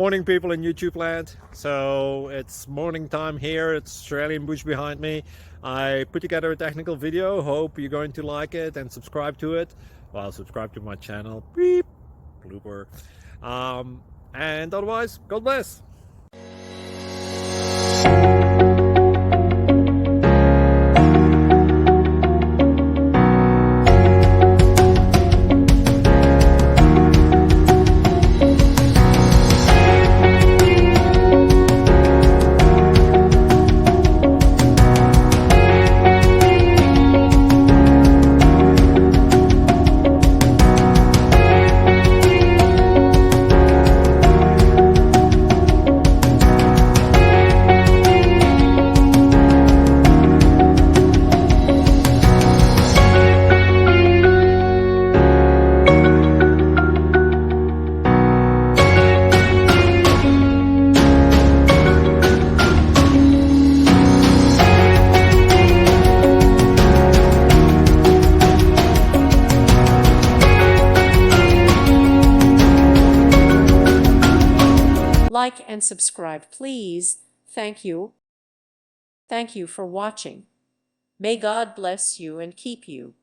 Morning people in YouTube land. So it's morning time here. It's Australian bush behind me. I put together a technical video. Hope you're going to like it and subscribe to it. Well, subscribe to my channel. Beep. Blooper. And otherwise, God bless. Like and subscribe, please. Thank you. Thank you for watching. May God bless you and keep you.